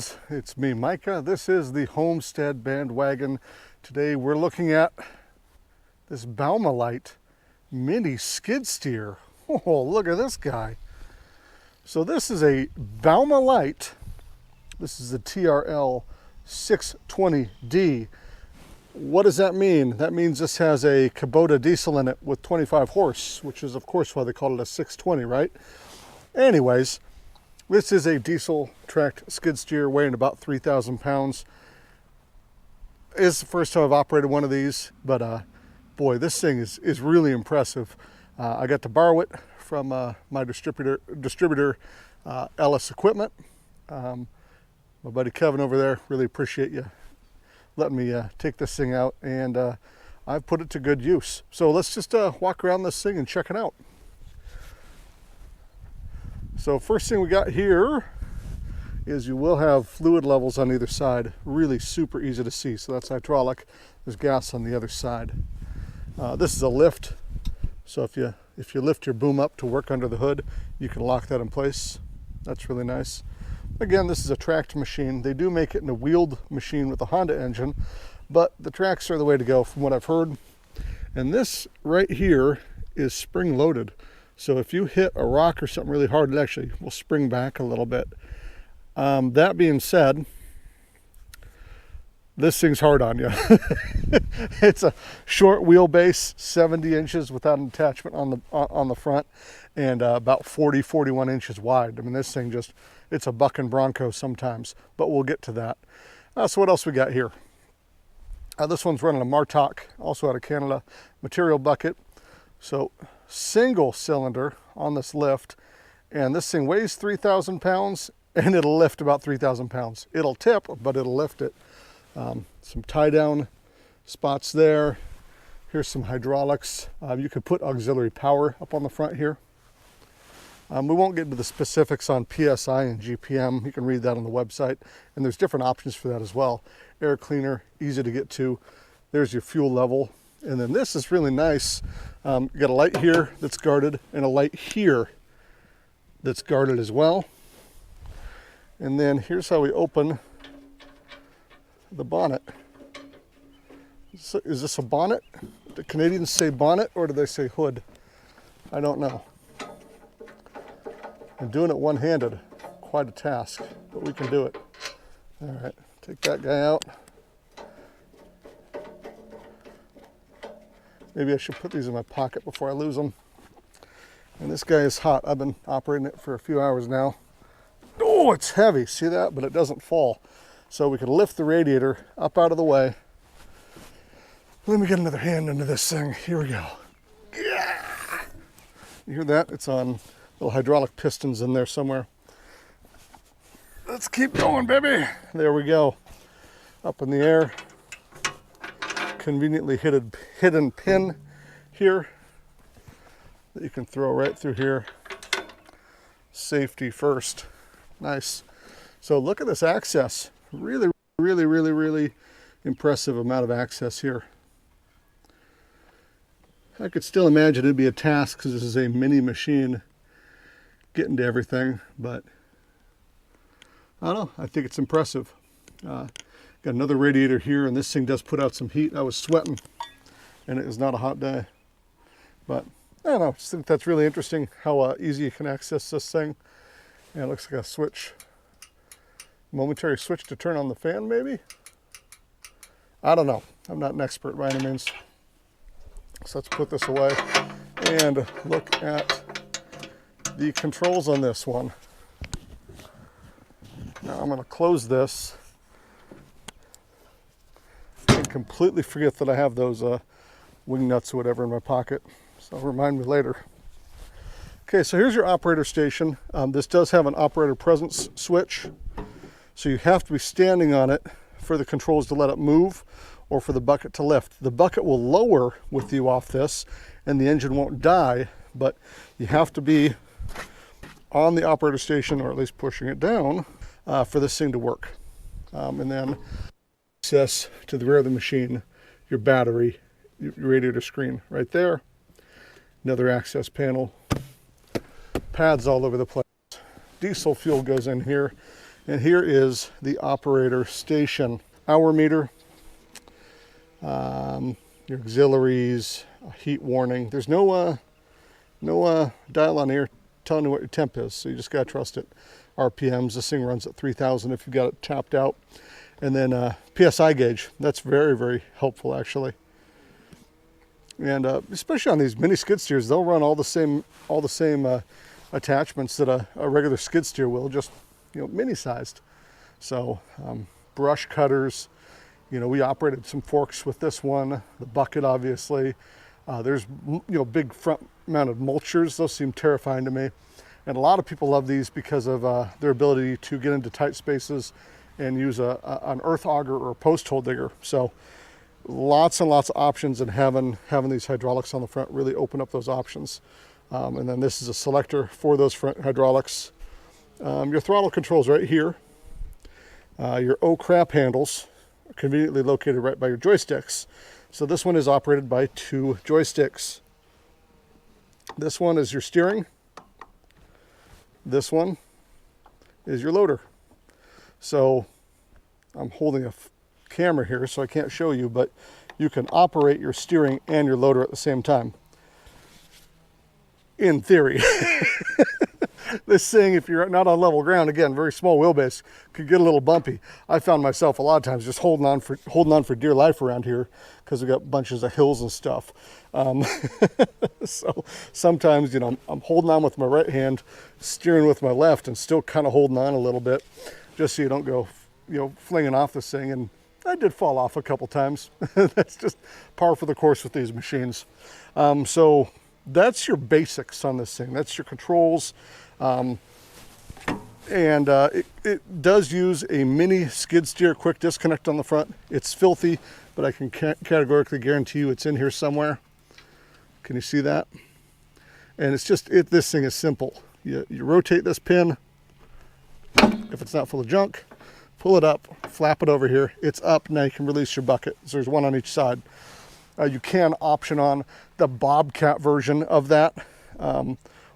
friends, it's me, Micah. This is the Homestead Bandwagon. Today we're looking at this Baumalight mini skid steer. Oh, look at this guy. So this is a Baumalight. This is the TRL 620D. What does that mean? That means this has a Kubota diesel in it with 25 horse, which is of course why they call it a 620, right? Anyways, this is a diesel tracked skid steer weighing about 3,000 pounds. It's the first time I've operated one of these, but boy, this thing is really impressive. I got to borrow it from my distributor Ellis Equipment. My buddy Kevin over there, really appreciate you letting me take this thing out, and I've put it to good use. So let's just walk around this thing and check it out. So first thing we got here is you will have fluid levels on either side. Really super easy to see. So that's hydraulic. There's gas on the other side. This is a lift. So if you lift your boom up to work under the hood, you can lock that in place. That's really nice. Again, this is a tracked machine. They do make it in a wheeled machine with a Honda engine, but the tracks are the way to go from what I've heard. And this right here is spring loaded. So if you hit a rock or something really hard, it actually will spring back a little bit. That being said, this thing's hard on you. It's a short wheelbase, 70 inches without an attachment on the front, and about 41 inches wide. I mean, this thing it's a bucking bronco sometimes, but we'll get to that. So what else we got here? This one's running a Martok, also out of Canada, material bucket. So single cylinder on this lift, and this thing weighs 3,000 pounds and it'll lift about 3,000 pounds. It'll tip, but it'll lift it. Some tie down spots there. Here's some hydraulics. You could put auxiliary power up on the front here. We won't get into the specifics on PSI and GPM. You can read that on the website, and there's different options for that as well. Air cleaner, easy to get to. There's your fuel level. And then this is really nice. You got a light here that's guarded and a light here that's guarded as well. And then here's how we open the bonnet. So is this a bonnet? Do Canadians say bonnet or do they say hood? I don't know. I'm doing it one-handed. Quite a task, but we can do it. All right, take that guy out. Maybe I should put these in my pocket before I lose them. And this guy is hot. I've been operating it for a few hours now. Oh, it's heavy. See that? But it doesn't fall. So we can lift the radiator up out of the way. Let me get another hand into this thing. Here we go. Yeah! You hear that? It's on little hydraulic pistons in there somewhere. Let's keep going, baby. There we go. Up in the air. Conveniently hidden pin here that you can throw right through here. Safety first. Nice. So look at this access. Really impressive amount of access here. I could still imagine it'd be a task because this is a mini machine getting to everything, but I don't know. I think it's impressive. Got another radiator here, and this thing does put out some heat. I was sweating, and it is not a hot day. But I don't know, I just think that's really interesting how easy you can access this thing. Yeah, it looks like a switch. Momentary switch to turn on the fan, maybe? I don't know. I'm not an expert by any means. So let's put this away and look at the controls on this one. Now I'm going to close this and completely forget that I have those wing nuts or whatever in my pocket. So remind me later. Okay, so here's your operator station. This does have an operator presence switch. So you have to be standing on it for the controls to let it move or for the bucket to lift. The bucket will lower with you off this and the engine won't die, but you have to be on the operator station, or at least pushing it down, for this thing to work. And then access to the rear of the machine, your battery, your radiator screen right there. Another access panel, pads all over the place. Diesel fuel goes in here, And here is the operator station. Hour meter, your auxiliaries, heat warning. There's no dial on here telling you what your temp is, so you just gotta trust it. RPMs, this thing runs at 3,000 if you've got it tapped out. And then PSI gauge, that's very, very helpful actually. And especially on these mini skid steers, they'll run all the same attachments that a regular skid steer will, just mini sized. So brush cutters, we operated some forks with this one, the bucket obviously. There's big front mounted mulchers, those seem terrifying to me. And a lot of people love these because of their ability to get into tight spaces and use an earth auger or a post hole digger. So lots and lots of options, and having these hydraulics on the front really open up those options. And then this is a selector for those front hydraulics. Your throttle controls right here. Your O-crap handles are conveniently located right by your joysticks. So this one is operated by 2 joysticks. This one is your steering. This one is your loader. So I'm holding a camera here, so I can't show you, but you can operate your steering and your loader at the same time. In theory. This thing, if you're not on level ground, again, very small wheelbase, could get a little bumpy. I found myself a lot of times just holding on for dear life around here because we got bunches of hills and stuff. So sometimes, I'm holding on with my right hand, steering with my left, and still kind of holding on a little bit, just so you don't go, flinging off this thing. And I did fall off a couple times. That's just par for the course with these machines. So that's your basics on this thing. That's your controls. It does use a mini skid steer quick disconnect on the front. It's filthy, but I can categorically guarantee you it's in here somewhere. Can you see that? And it's just, this thing is simple. You rotate this pin. If it's not full of junk, pull it up, flap it over here. It's up. Now you can release your bucket. So there's one on each side. You can option on the Bobcat version of that,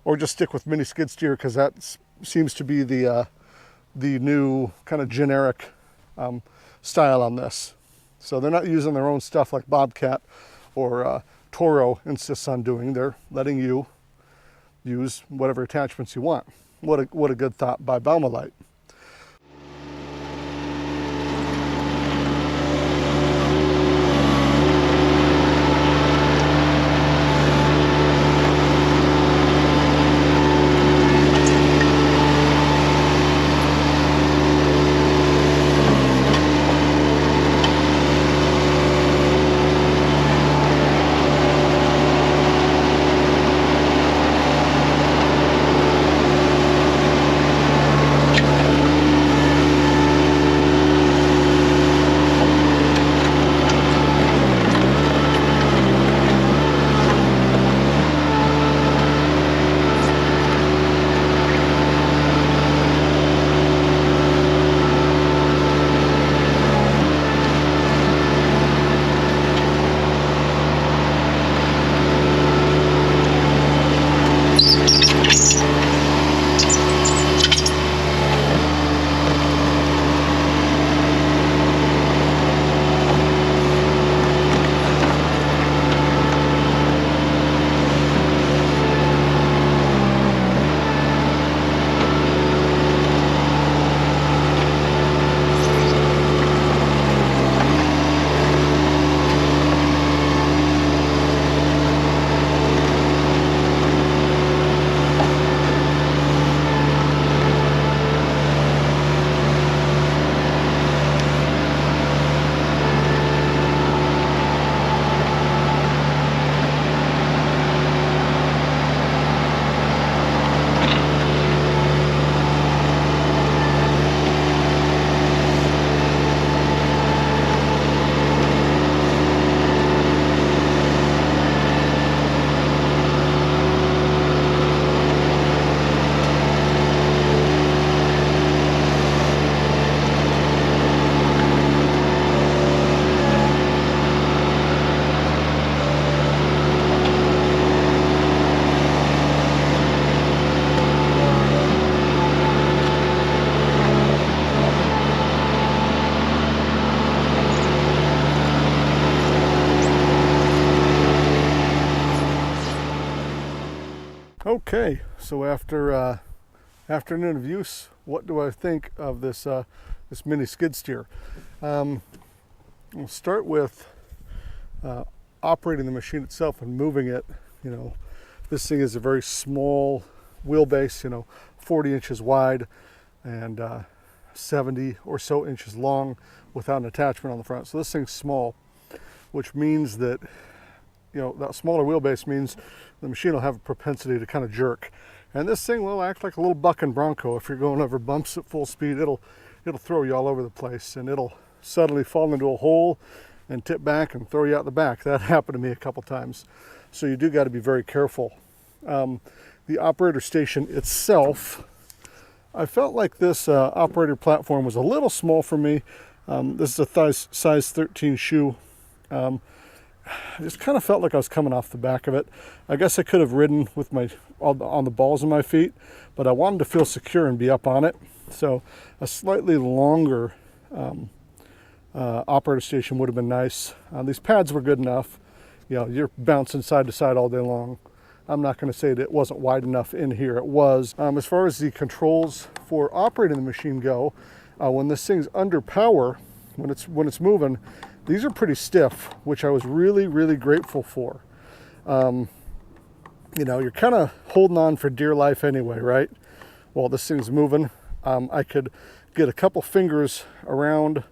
or just stick with mini skid steer, because that seems to be the new kind of generic style on this. So they're not using their own stuff like Bobcat or Toro insists on doing. They're letting you use whatever attachments you want. What a good thought by Baumalight. Okay, so after afternoon of use, what do I think of this this mini skid steer? We'll start with operating the machine itself and moving it. You know, this thing is a very small wheelbase, you know, 40 inches wide and 70 or so inches long without an attachment on the front. So this thing's small, which means that, you know, that smaller wheelbase means the machine will have a propensity to kind of jerk. And this thing will act like a little bucking bronco. If you're going over bumps at full speed, it'll throw you all over the place, and it'll suddenly fall into a hole and tip back and throw you out the back. That happened to me a couple times. So you do got to be very careful. The operator station itself, I felt like this operator platform was a little small for me. This is a size 13 shoe. I just kind of felt like I was coming off the back of it. I guess I could have ridden with my on the balls of my feet, but I wanted to feel secure and be up on it. So a slightly longer operator station would have been nice. These pads were good enough. You know, you're bouncing side to side all day long. I'm not going to say that it wasn't wide enough in here. It was. As far as the controls for operating the machine go, when this thing's under power, when it's moving, these are pretty stiff, which I was really, really grateful for. You know, you're kind of holding on for dear life anyway, right? While this thing's moving, I could get a couple fingers around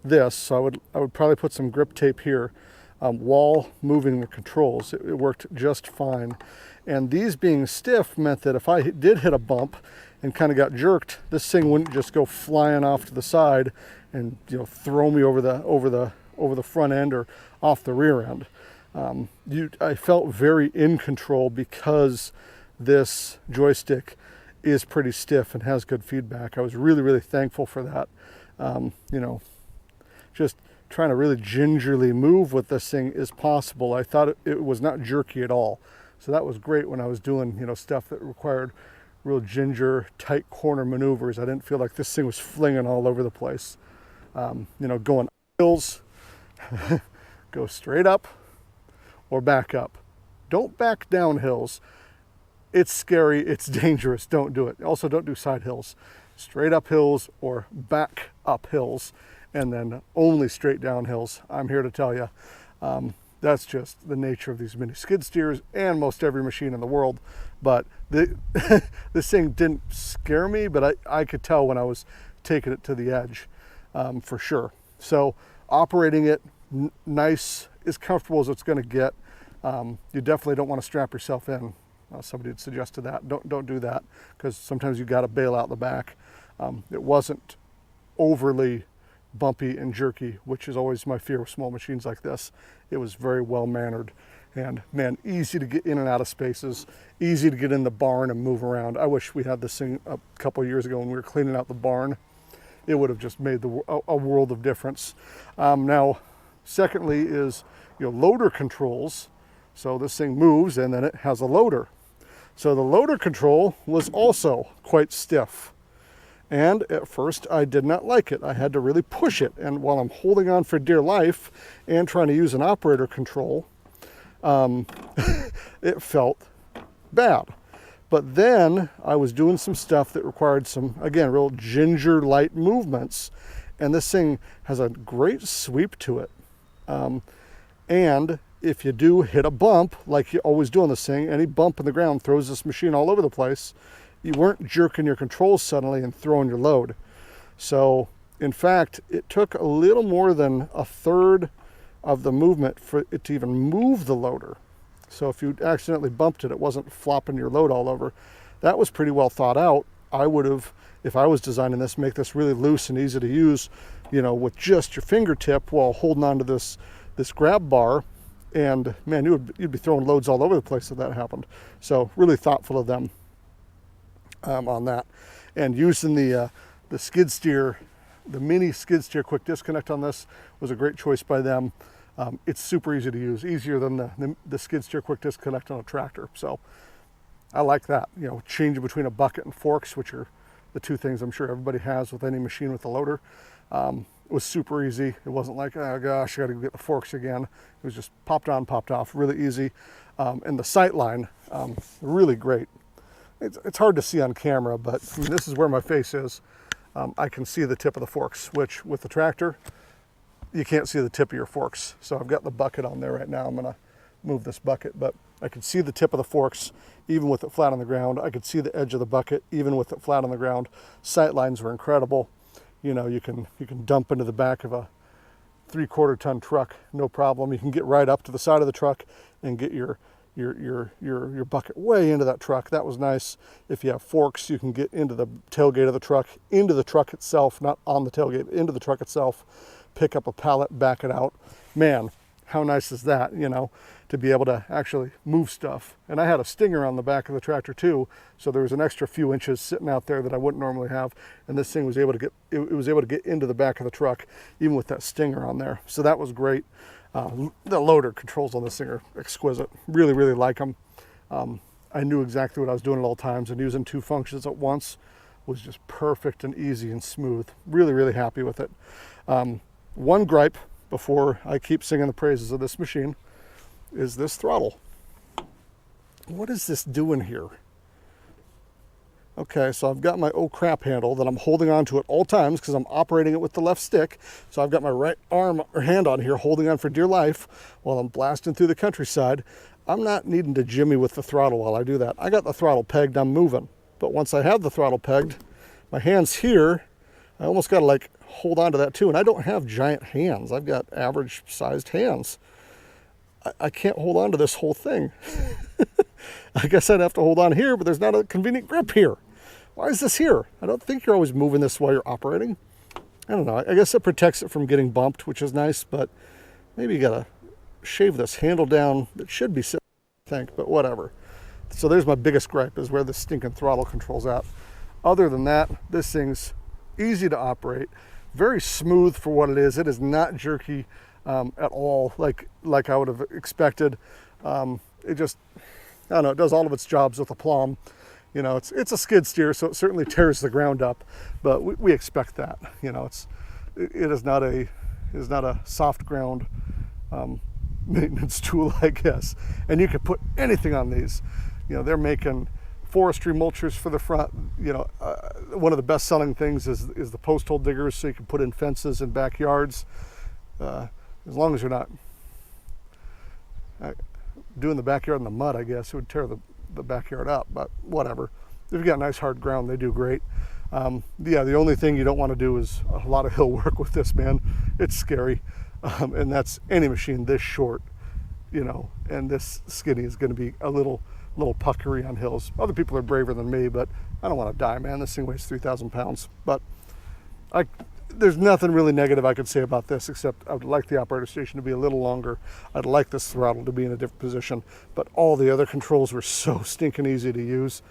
this, so I would probably put some grip tape here while moving the controls. It worked just fine. And these being stiff meant that if I did hit a bump and kind of got jerked, this thing wouldn't just go flying off to the side and, you know, throw me over the front end or off the rear end. I felt very in control because this joystick is pretty stiff and has good feedback. I was really, really thankful for that. You know, just trying to really gingerly move with this thing is possible. I thought it was not jerky at all. So that was great when I was doing, you know, stuff that required real ginger, tight corner maneuvers. I didn't feel like this thing was flinging all over the place. You know, going hills, go straight up or back up. Don't back down hills. It's scary, it's dangerous, don't do it. Also, don't do side hills. Straight up hills or back up hills, and then only straight down hills. I'm here to tell you, that's just the nature of these mini skid steers and most every machine in the world. But this thing didn't scare me, but I could tell when I was taking it to the edge, for sure. So operating it nice, as comfortable as it's going to get. You definitely don't want to strap yourself in. Somebody had suggested that. Don't do that, because sometimes you got to bail out the back. It wasn't overly bumpy and jerky, which is always my fear with small machines like this. It was very well mannered, and man, easy to get in and out of spaces, easy to get in the barn and move around. I wish we had this thing a couple of years ago when we were cleaning out the barn. It would have just made a world of difference. Now, secondly is, you know, loader controls. So this thing moves and then it has a loader. So the loader control was also quite stiff. And at first I did not like it. I had to really push it. And while I'm holding on for dear life and trying to use an operator control, it felt bad. But then I was doing some stuff that required some, again, real ginger light movements. And this thing has a great sweep to it. And if you do hit a bump, like you always do on this thing, any bump in the ground throws this machine all over the place. You weren't jerking your controls suddenly and throwing your load. So, in fact, it took a little more than a third of the movement for it to even move the loader. So if you accidentally bumped it, it wasn't flopping your load all over. That was pretty well thought out. I would have, if I was designing this, make this really loose and easy to use, you know, with just your fingertip while holding on to this grab bar. And man, you'd be throwing loads all over the place if that happened. So really thoughtful of them on that. And using the skid steer, the mini skid steer quick disconnect on this was a great choice by them. It's super easy to use, easier than the skid steer quick disconnect on a tractor. So I like that. You know, changing between a bucket and forks, which are the two things I'm sure everybody has with any machine with a loader. was super easy. It wasn't like, oh gosh, I got to go get the forks again. It was just popped on, popped off, really easy. And the sight line, really great. It's hard to see on camera, but I mean, this is where my face is. I can see the tip of the forks, which with the tractor, you can't see the tip of your forks. So I've got the bucket on there right now. I'm gonna move this bucket, but I can see the tip of the forks, even with it flat on the ground. I could see the edge of the bucket, even with it flat on the ground. Sight lines were incredible. You know, you can dump into the back of a 3/4 ton truck, no problem. You can get right up to the side of the truck and get your bucket way into that truck. That was nice. If you have forks, you can get into the tailgate of the truck, into the truck itself, not on the tailgate, into the truck itself, pick up a pallet, back it out. Man, how nice is that, you know, to be able to actually move stuff. And I had a stinger on the back of the tractor too, so there was an extra few inches sitting out there that I wouldn't normally have, and this thing was able to get, it was able to get into the back of the truck, even with that stinger on there. So that was great. The loader controls on this thing are exquisite. Really, really like them. I knew exactly what I was doing at all times, and using two functions at once was just perfect and easy and smooth. Really, really happy with it. One gripe before I keep singing the praises of this machine is this throttle. What is this doing here? Okay, so I've got my oh crap handle that I'm holding on to at all times because I'm operating it with the left stick. So I've got my right arm or hand on here holding on for dear life while I'm blasting through the countryside. I'm not needing to jimmy with the throttle while I do that. I got the throttle pegged, I'm moving. But once I have the throttle pegged, my hand's here, I almost got to like hold on to that too. And I don't have giant hands. I've got average sized hands. I can't hold on to this whole thing. I guess I'd have to hold on here, but there's not a convenient grip here. Why is this here? I don't think you're always moving this while you're operating. I don't know. I guess it protects it from getting bumped, which is nice, but maybe you gotta shave this handle down. It should be sitting, I think, but whatever. So there's my biggest gripe, is where the stinking throttle control's at. Other than that, this thing's easy to operate, very smooth for what it is. It is not jerky at all, like I would have expected. It just, I don't know, it does all of its jobs with aplomb. You know, it's a skid steer, so it certainly tears the ground up, but we expect that. You know, it is not a soft ground maintenance tool, I guess. And you can put anything on these. You know, they're making forestry mulchers for the front. You know, one of the best selling things is the post hole diggers, so you can put in fences and backyards. As long as you're not doing the backyard in the mud, I guess it would tear the backyard up, but whatever. If you've got nice hard ground, they do great. Yeah, the only thing you don't want to do is a lot of hill work with this, man. It's scary. And that's any machine this short, you know, and this skinny is going to be a little puckery on hills. Other people are braver than me, but I don't want to die, man. This thing weighs 3,000 pounds. But there's nothing really negative I could say about this, except I would like the operator station to be a little longer. I'd like this throttle to be in a different position, but all the other controls were so stinking easy to use.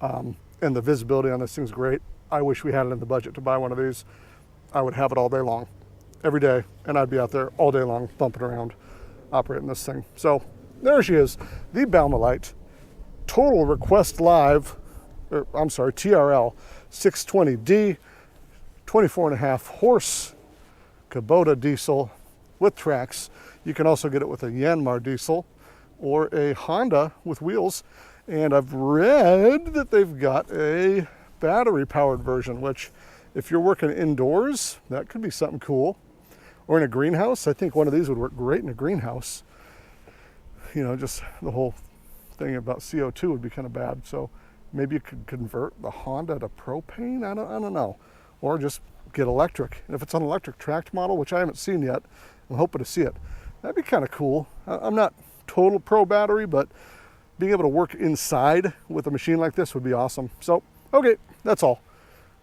And the visibility on this thing's great. I wish we had it in the budget to buy one of these. I would have it all day long, every day, and I'd be out there all day long bumping around, operating this thing. So there she is, the Baumalight Total Request Live, TRL 620D, 24.5 horse Kubota diesel with tracks. You can also get it with a Yanmar diesel or a Honda with wheels. And I've read that they've got a battery powered version, which if you're working indoors, that could be something cool. Or in a greenhouse. I think one of these would work great in a greenhouse. You know, just the whole thing about CO2 would be kind of bad. So maybe you could convert the Honda to propane. I don't know. Or just get electric. And if it's an electric tracked model, which I haven't seen yet, I'm hoping to see it. That'd be kind of cool. I'm not total pro battery, but being able to work inside with a machine like this would be awesome. So, okay, that's all.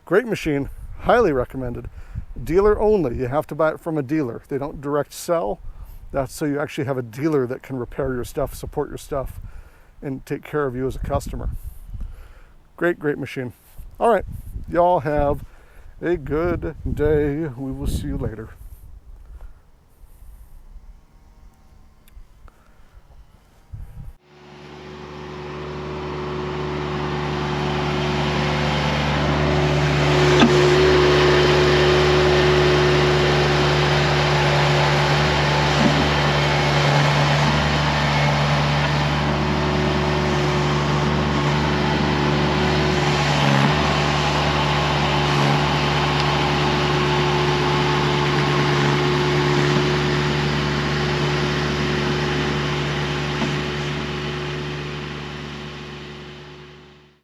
Great machine, highly recommended. Dealer only, you have to buy it from a dealer. They don't direct sell. That's so you actually have a dealer that can repair your stuff, support your stuff, and take care of you as a customer. Great, great machine. All right, y'all have a good day. We will see you later.